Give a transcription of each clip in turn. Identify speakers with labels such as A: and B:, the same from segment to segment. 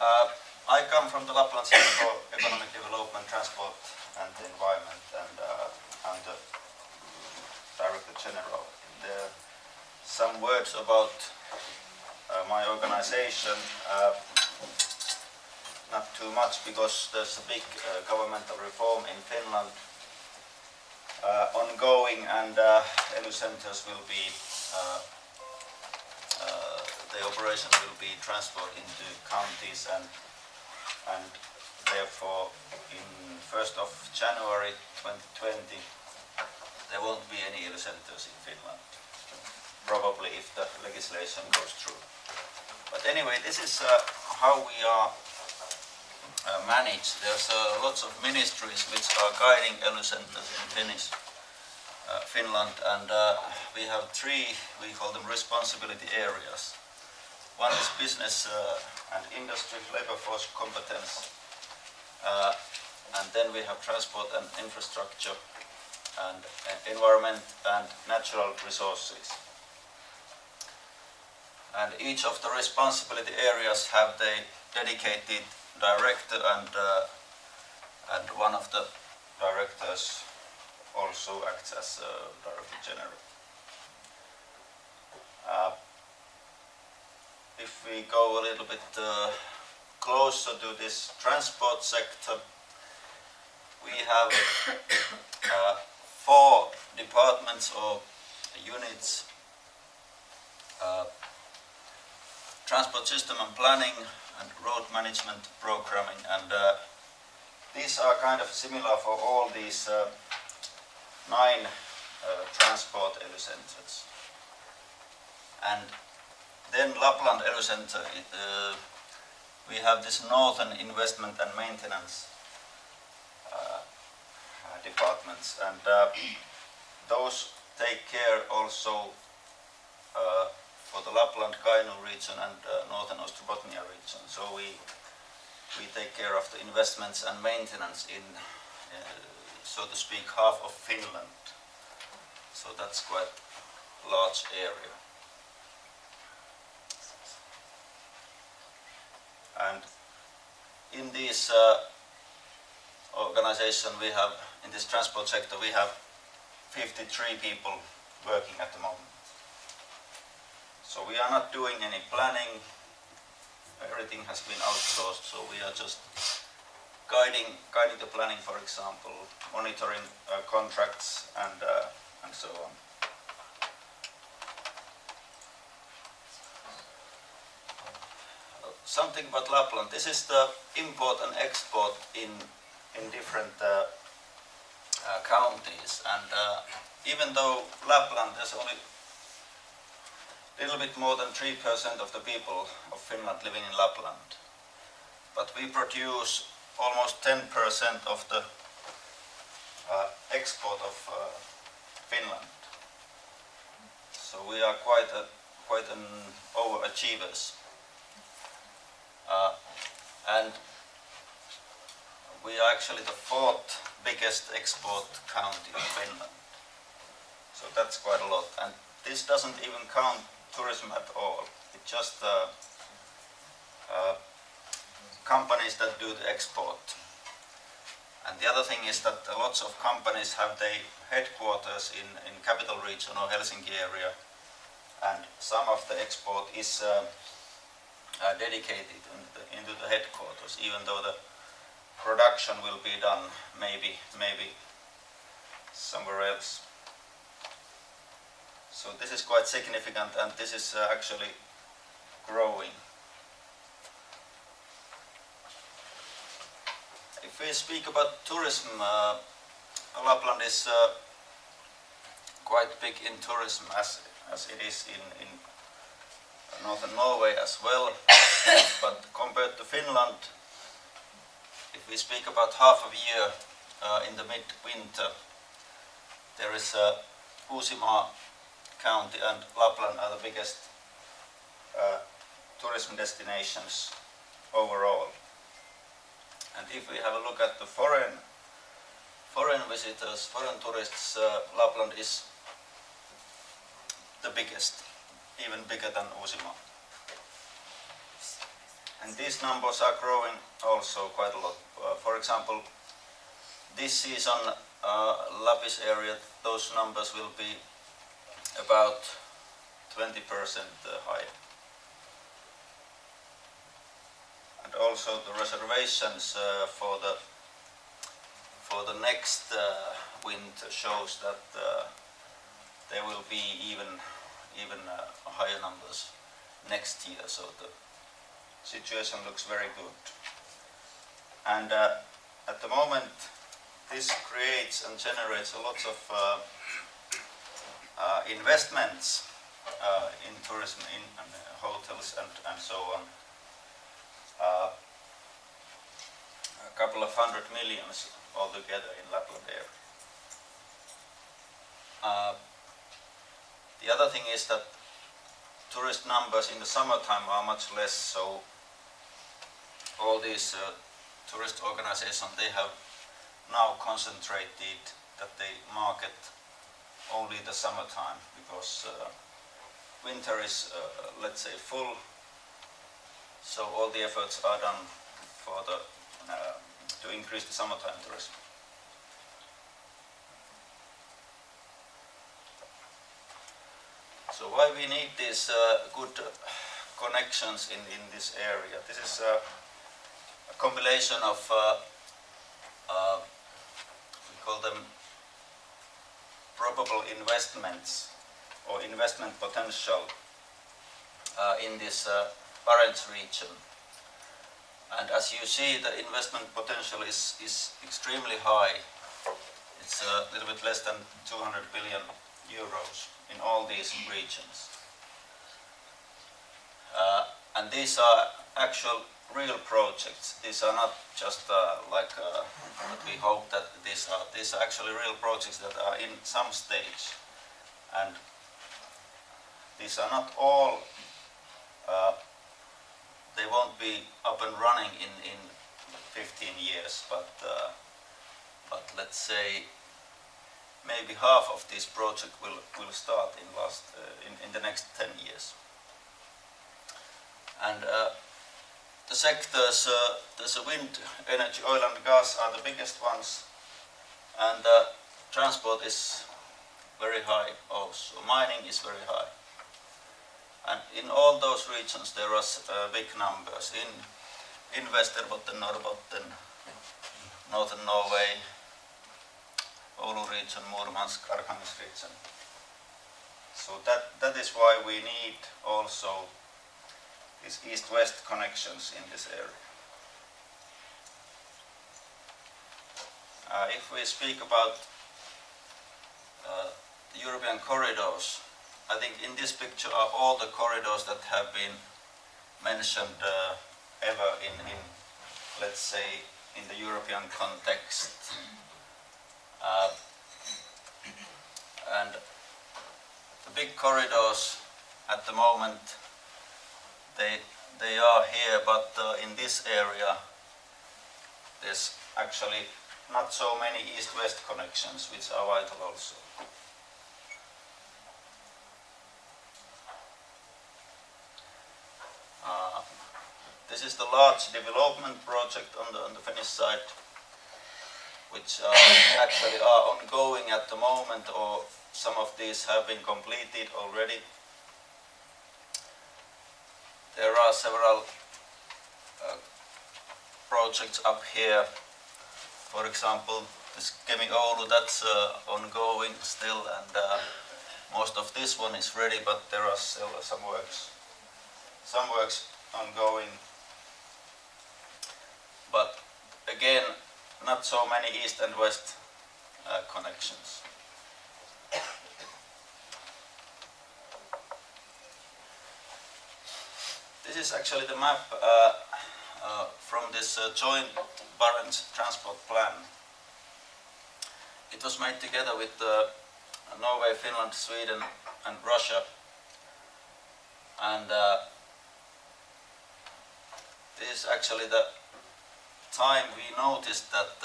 A: I come from the Lapland Center for Economic Development, Transport and the Environment, and I'm the Director General. There are some words about my organization. Not too much, because there's a big governmental reform in Finland ongoing, and ELU centers will be the operation will be transferred into counties, and therefore in 1st of January 2020 there won't be any ELU centers in Finland, probably, if the legislation goes through. But anyway, this is how we are managed. There's lots of ministries which are guiding ELU centers in Finland, and we have 3, we call them responsibility areas. One is business and industry, labor force competence, and then we have transport and infrastructure, and environment and natural resources. And each of the responsibility areas have the dedicated director, and one of the directors also acts as Director General. If we go a little bit closer to this transport sector, we have 4 departments or units: transport system and planning, and road management programming, and these are kind of similar for all these 9 transport ELU centers. And then Lapland ELU center, we have this Northern Investment and Maintenance departments, and those take care also for the Lapland Kainuu region and Northern Ostrobothnia region. So we take care of the investments and maintenance in, so to speak, half of Finland. So that's quite a large area. And in this organization we have, in this transport sector, we have 53 people working at the moment. So we are not doing any planning, everything has been outsourced, so we are just guiding the planning, for example, monitoring contracts and so on. Something about Lapland. This is the import and export in different counties, and even though Lapland, there's only a little bit more than 3% of the people of Finland living in Lapland, but we produce almost 10% of the export of Finland. So we are quite an overachievers. And we are actually the 4th biggest export county in Finland. So that's quite a lot. And this doesn't even count tourism at all. It's just companies that do the export. And the other thing is that lots of companies have their headquarters in capital region or Helsinki area, and some of the export is dedicated into the headquarters, even though the production will be done maybe somewhere else. So this is quite significant, and this is actually growing. If we speak about tourism, Lapland is quite big in tourism, as it is in northern Norway as well. But compared to Finland, if we speak about half a year in the mid-winter, there is Uusimaa County and Lapland are the biggest tourism destinations overall. And if we have a look at the foreign visitors, foreign tourists, Lapland is the biggest, even bigger than Uusimaa. And these numbers are growing also quite a lot. For example, this season, Lapis area, those numbers will be about 20% higher. And also the reservations for the next winter shows that there will be even higher numbers next year. So the situation looks very good. And at the moment, this creates and generates a lot of investments in tourism, in hotels and so on. A couple of 100 millions altogether in Lapland area. The other thing is that tourist numbers in the summertime are much less, so all these tourist organizations, they have now concentrated that they market only the summertime, because winter is let's say full, so all the efforts are done for the to increase the summertime tourism. So why we need these good connections in this area? This is a combination of we call them probable investments or investment potential in this Barents region. And as you see, the investment potential is extremely high. It's a little bit less than 200 billion euros in all these regions. And these are actual real projects. These are not just like what we hope that these are actually real projects that are in some stage. And these are not all they won't be up and running in 15 years, but let's say maybe half of this project will start in the next 10 years. And the sectors, there's a wind energy, oil and gas are the biggest ones, and transport is very high also. Mining is very high. And in all those regions there are big numbers. In Västerbotten, Norrbotten, Northern Norway, Oulu region, Murmansk, Arkhangelsk region. So that is why we need also these east-west connections in this area. If we speak about the European corridors, I think in this picture are all the corridors that have been mentioned ever in let's say, in the European context. And the big corridors at the moment, they are here, but in this area there's actually not so many east-west connections, which are vital also. This is the large development project on the Finnish side, which actually are ongoing at the moment, or some of these have been completed already. There are several projects up here. For example, this Kemi-Oulu, that's ongoing still, and most of this one is ready, but there are still some works ongoing. But again, not so many east and west connections. This is actually the map from this joint Barents transport plan. It was made together with Norway, Finland, Sweden and Russia. And this is actually the time we noticed that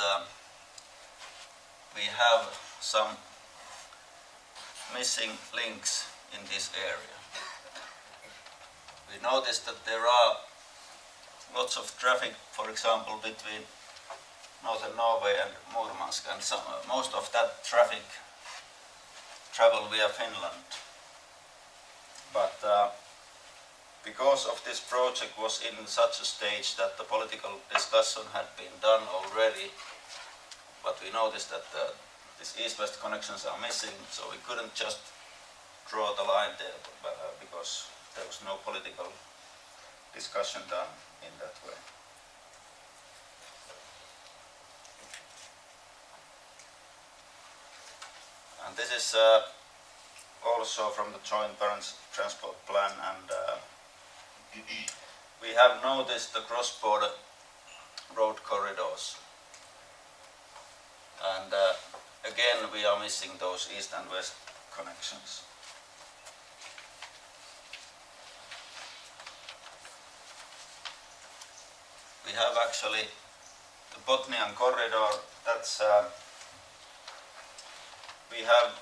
A: we have some missing links in this area. We noticed that there are lots of traffic, for example, between northern Norway and Murmansk, and most of that traffic travel via Finland. But because of this project was in such a stage that the political discussion had been done already, but we noticed that these east-west connections are missing, so we couldn't just draw the line there because there was no political discussion done in that way. And this is also from the joint Barents transport plan, and we have noticed the cross-border road corridors, and again we are missing those east and west connections. We have actually the Botnian corridor. That's we have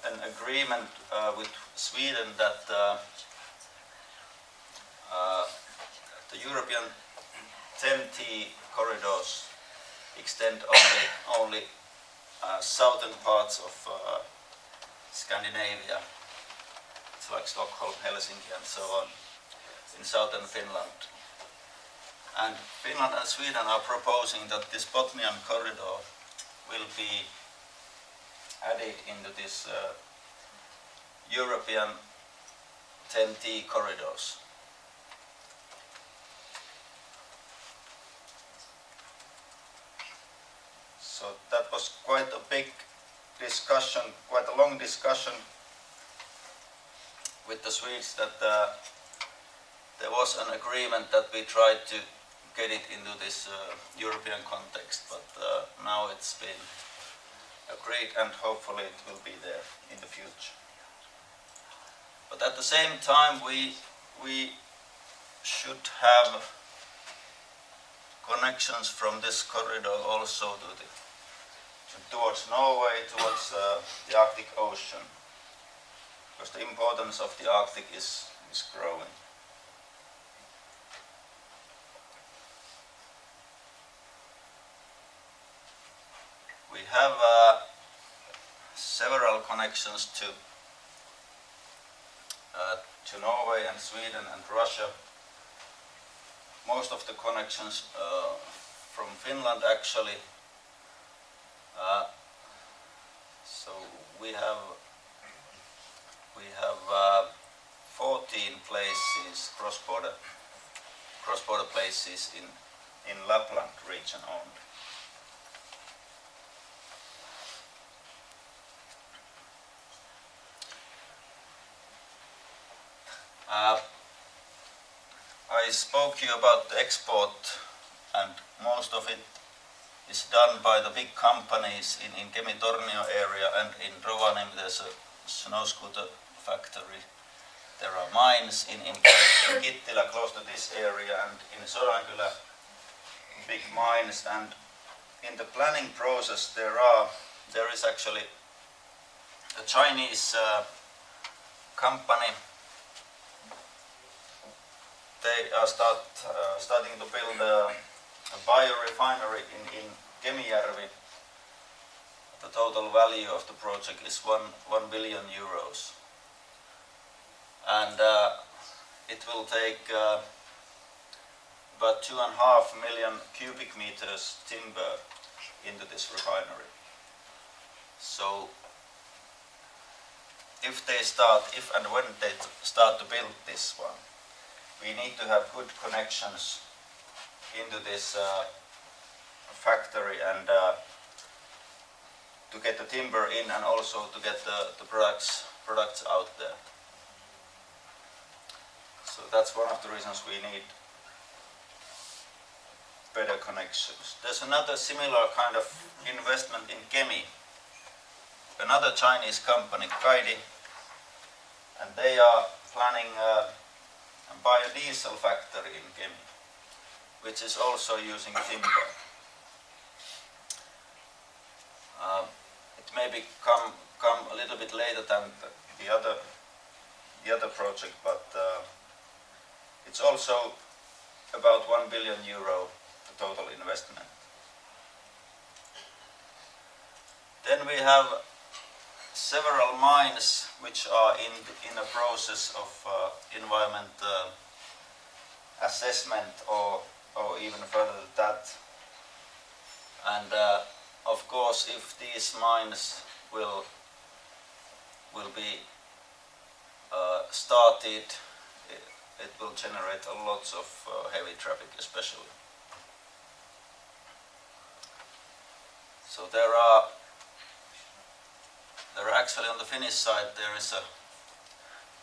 A: an agreement with Sweden that the European TEN-T corridors extend only southern parts of Scandinavia. It's like Stockholm, Helsinki and so on, in southern Finland. And Finland and Sweden are proposing that this Botnian corridor will be added into this European TEN-T corridors. So that was quite a big discussion, quite a long discussion with the Swedes, that there was an agreement that we tried to get it into this European context, but now it's been agreed and hopefully it will be there in the future. But at the same time we should have connections from this corridor also towards Norway, towards the Arctic Ocean, because the importance of the Arctic is growing. We have several connections to Norway and Sweden and Russia. Most of the connections from Finland actually. So we have 14 places, cross-border places in Lapland region only. I spoke to you about the export, and most of it is done by the big companies in Kemi-Tornio area, and in Rovaniemi there's a snow scooter factory. There are mines in Kittilä close to this area, and in Sodankylä big mines, and in the planning process there is actually a Chinese company. They are starting to build a biorefinery in Kemijärvi. The total value of the project is 1 billion euros. And it will take about 2.5 million cubic meters timber into this refinery. So if and when they start to build this one, we need to have good connections into this factory, and to get the timber in, and also to get the products out there. So that's one of the reasons we need better connections. There's another similar kind of investment in Kemi. Another Chinese company, Kaidi, and they are planning a biodiesel factory in Kemi, which is also using timber. It may come a little bit later than the other project, but it's also about 1 billion euro, the total investment. Then we have several mines which are in a process of environment assessment or even further than that. And of course, if these mines will be started, it will generate a lot of heavy traffic, especially. So there are actually on the Finnish side there is a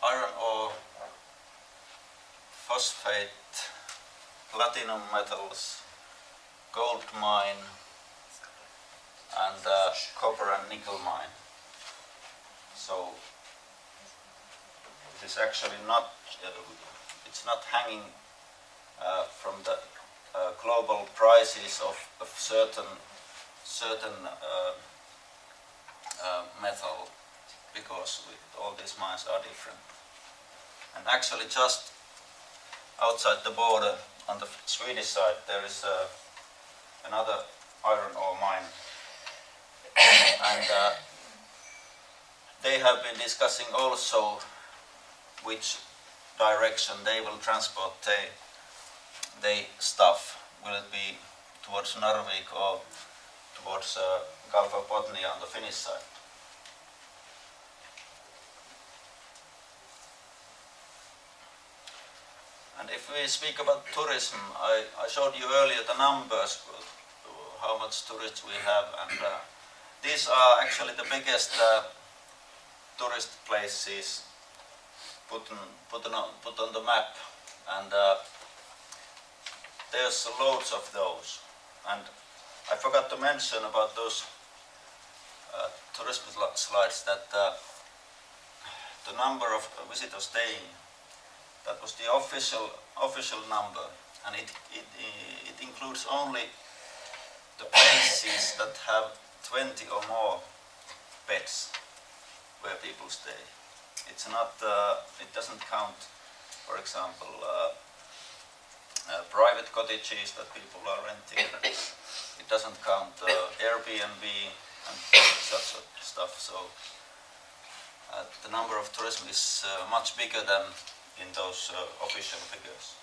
A: iron ore, phosphate, platinum metals, gold mine, and copper and nickel mine. So it is actually not it's not hanging from the global prices of certain metal, because all these mines are different. And actually just outside the border on the Swedish side there is another iron ore mine, and they have been discussing also which direction they will transport their stuff. Will it be towards Narvik or towards Gulf of Bothnia on the Finnish side? And if we speak about tourism, I showed you earlier the numbers, how much tourists we have, and these are actually the biggest tourist places put on the map, and there's loads of those. And I forgot to mention about those tourist slides that the number of visitors staying, that was the official number, and it includes only the places that have 20 or more beds where people stay. It's not. It doesn't count, for example, private cottages that people are renting. It doesn't count Airbnb and such stuff. So the number of tourism is much bigger than in those official figures.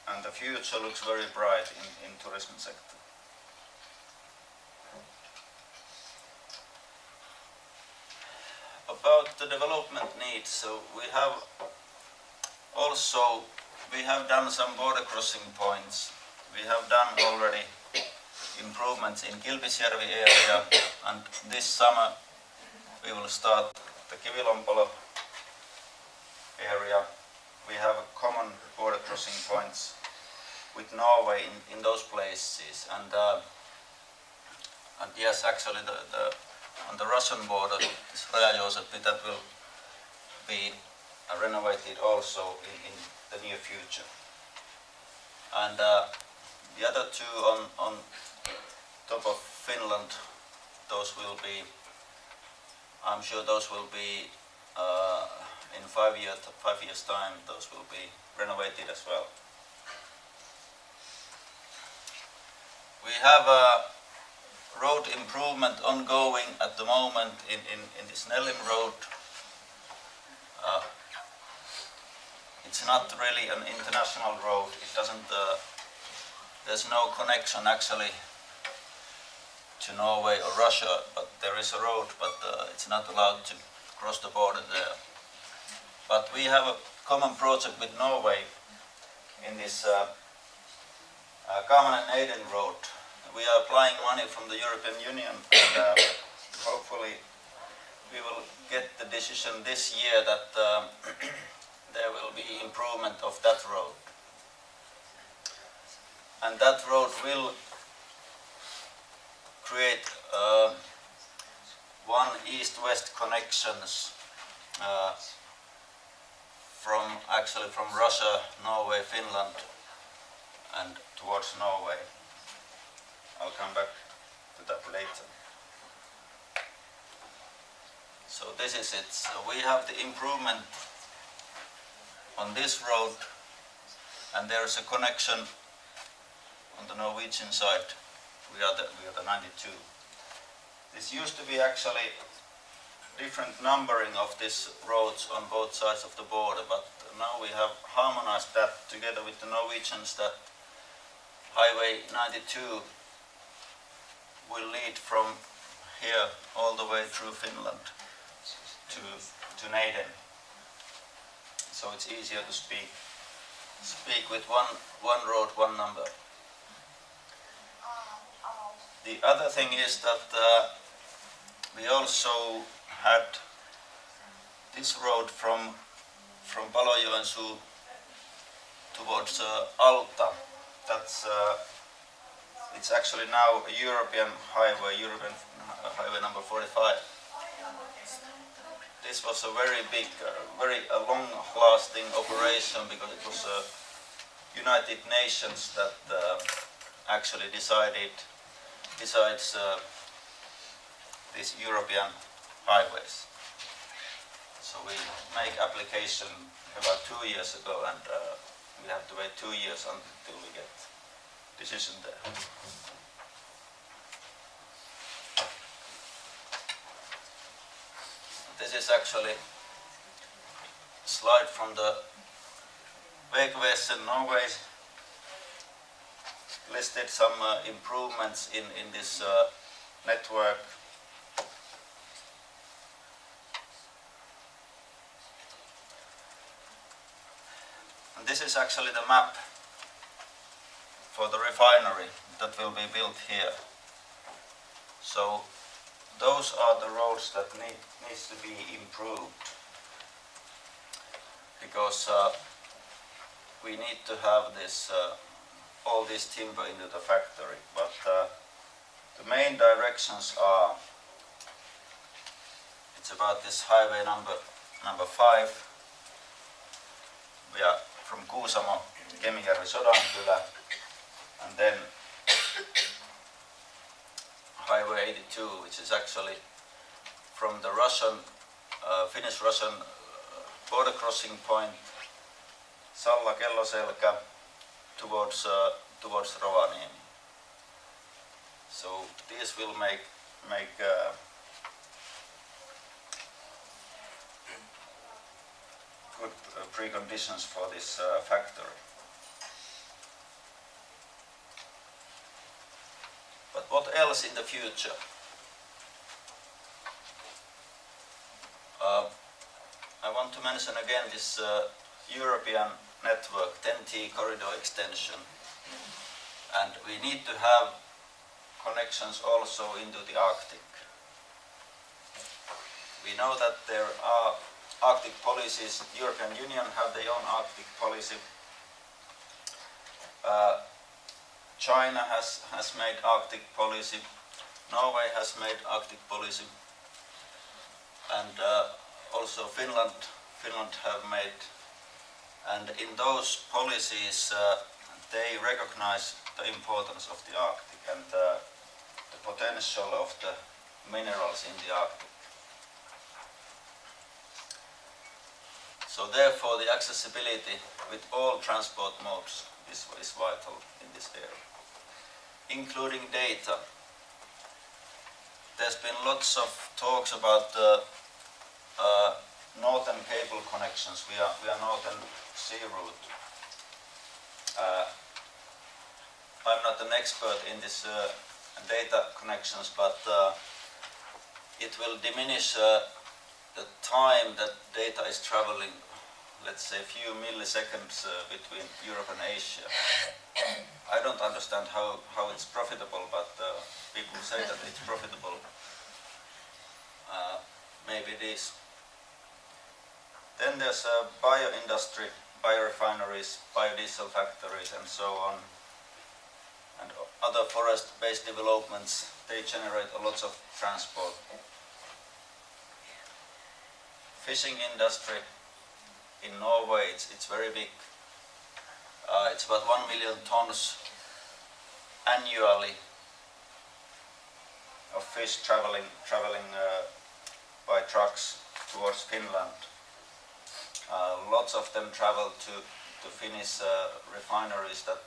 A: And the future looks very bright in tourism sector. About the development needs, so we have done some border crossing points. We have done already improvements in Kilpisjärvi area, and this summer we will start the Kivilompolo area. We have common border crossing points with Norway in those places, and yes, actually on the Russian border, this Raja-Jooseppi, that will be renovated also in the near future. And the other two on top of Finland, those will be, I'm sure those will be in 5 years time, those will be renovated as well. We have a road improvement ongoing at the moment in this Nellim road. It's not really an international road. It doesn't. There's no connection actually to Norway or Russia, but there is a road, but it's not allowed to cross the border there. But we have a common project with Norway in this Kamanen-Eiden road. We are applying money from the European Union, and hopefully we will get the decision this year that there will be improvement of that road. And that road will create one east-west connections from Russia, Norway, Finland, and towards Norway. I'll come back to that later. So this is it. So we have the improvement on this road, and there is a connection on the Norwegian side. We are the 92. This used to be actually different numbering of these roads on both sides of the border, but now we have harmonized that together with the Norwegians, that Highway 92 will lead from here all the way through Finland to Neiden. So it's easier to speak with one road, one number. The other thing is that we also had this road from Palojoensuu towards Alta. That's it's actually now a European highway number 45. This was a very big, very long-lasting operation, because it was United Nations that actually decides these European highways. So we make application about 2 years ago, and we have to wait 2 years until we get decision there. This is actually a slide from the Vegvesen Norway. Listed some improvements in this network. And this is actually the map for the refinery that will be built here. So those are the roads that needs to be improved, because we need to have this all this timber into the factory. But the main directions are, it's about this highway number 5. We are from Kuusamo, Kemijärvi, Sodankylä, and then Highway 82, which is actually from the Finnish-Russian border crossing point, Salla-Kelloselkä, towards Rovaniemi. So these will make good preconditions for this factory. But what else in the future? I want to mention again this European network, 10T corridor extension. And we need to have connections also into the Arctic. We know that there are Arctic policies. The European Union have their own Arctic policy. China has made Arctic policy. Norway has made Arctic policy. And also Finland have made. And in those policies they recognize the importance of the Arctic and the potential of the minerals in the Arctic. So therefore the accessibility with all transport modes is vital in this area, including data. There's been lots of talks about the northern cable connections. We are northern sea route. I'm not an expert in this data connections, but it will diminish the time that data is traveling, let's say a few milliseconds between Europe and Asia. I don't understand how it's profitable, but people say that it's profitable. Maybe it is. Then there's bioindustry, biorefineries, biodiesel factories and so on. And other forest-based developments, they generate a lot of transport. Fishing industry in Norway, it's very big. It's about 1 million tons annually of fish traveling by trucks towards Finland. Lots of them travel to Finnish refineries that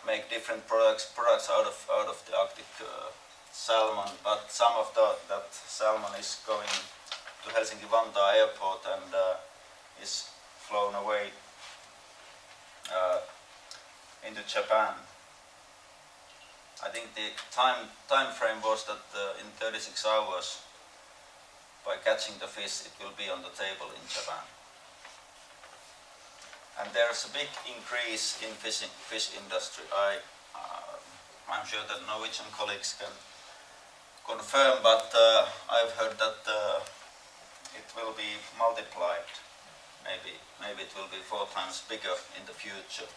A: make different products out of the Arctic salmon, but some of that salmon is going to Helsinki-Vantaa airport and is flown away into Japan. I think the time frame was that in 36 hours, by catching the fish, it will be on the table in Japan. And there's a big increase in fish industry. I'm sure that Norwegian colleagues can confirm, but I've heard that it will be multiplied. Maybe it will be 4 times bigger in the future.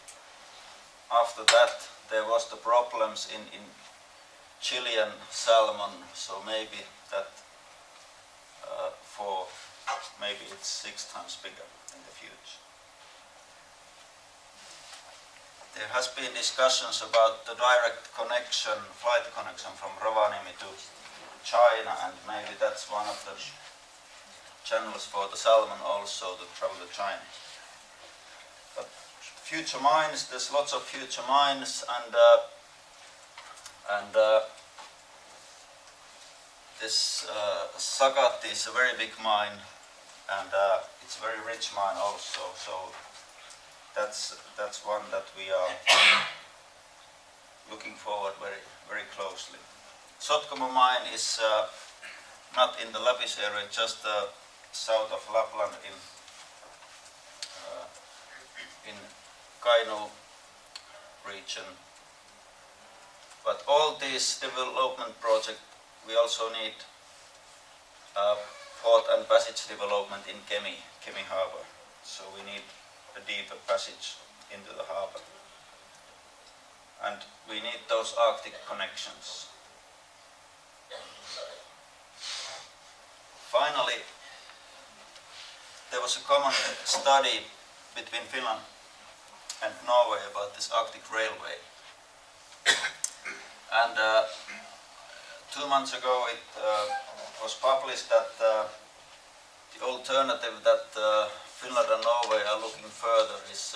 A: After that, there was the problems in Chilean salmon, so maybe that maybe it's 6 times bigger in the future. There has been discussions about the direct connection, flight connection from Rovaniemi to China, and maybe that's one of the channels for the salmon also to travel to China. But future mines, there's lots of future mines, and this Sakatti is a very big mine, and it's a very rich mine also. So that's one that we are looking forward very closely. Sotkamo mine is not in the Lapis area, just south of Lapland in Kainuu region. But all these development projects, we also need port and passage development in Kemi harbor. So we need a deeper passage into the harbor. And we need those Arctic connections. Finally, there was a common study between Finland and Norway about this Arctic railway. And 2 months ago it was published that the alternative that Finland and Norway are looking further is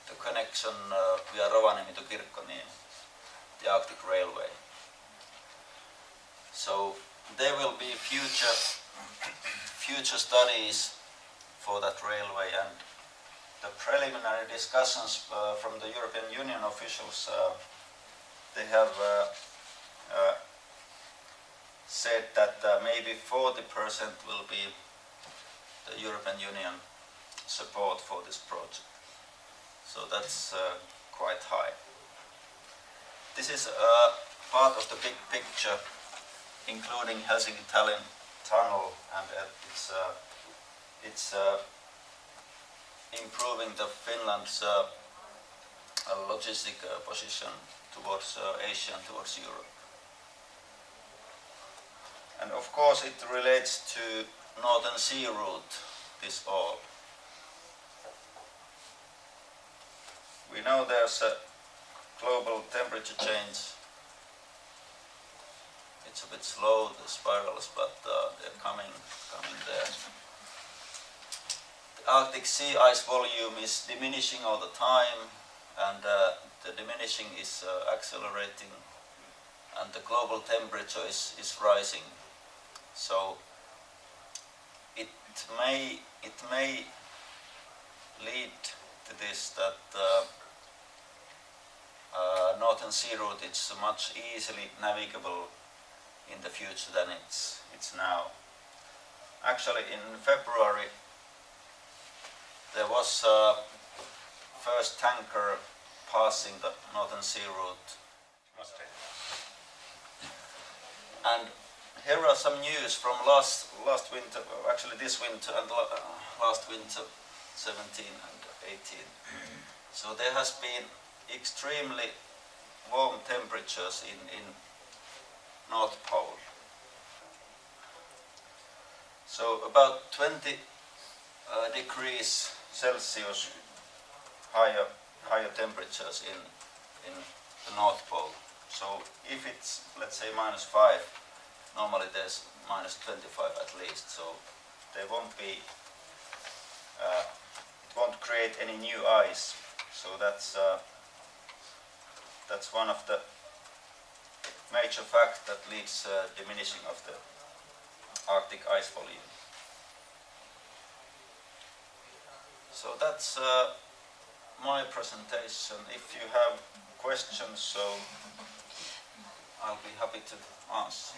A: the connection via Rovaniemi to Kirkkoniemi, the Arctic railway. So there will be future studies for that railway, and the preliminary discussions from the European Union officials, they have said that maybe 40% will be the European Union support for this project. So that's quite high. This is part of the big picture, including Helsinki-Tallinn tunnel, and it's improving the Finland's logistic position towards Asia and towards Europe. And of course it relates to Northern Sea route, this all. We know there's a global temperature change. It's a bit slow, the spirals, but they're coming there. The Arctic sea ice volume is diminishing all the time, and the diminishing is accelerating, and the global temperature is rising. So it may lead to this, that Northern Sea route is much easily navigable in the future than it's now. Actually, in February there was first tanker passing the Northern Sea route. And here are some news from last winter, actually this winter and last winter, 17 and 18. So there has been extremely warm temperatures in North Pole. So about 20 degrees Celsius higher temperatures in the North Pole. So if it's, let's say, -5, normally there's -25 at least, so there won't be, it won't create any new ice. So that's one of the major facts that leads diminishing of the Arctic ice volume. So that's my presentation. If you have questions, so I'll be happy to answer.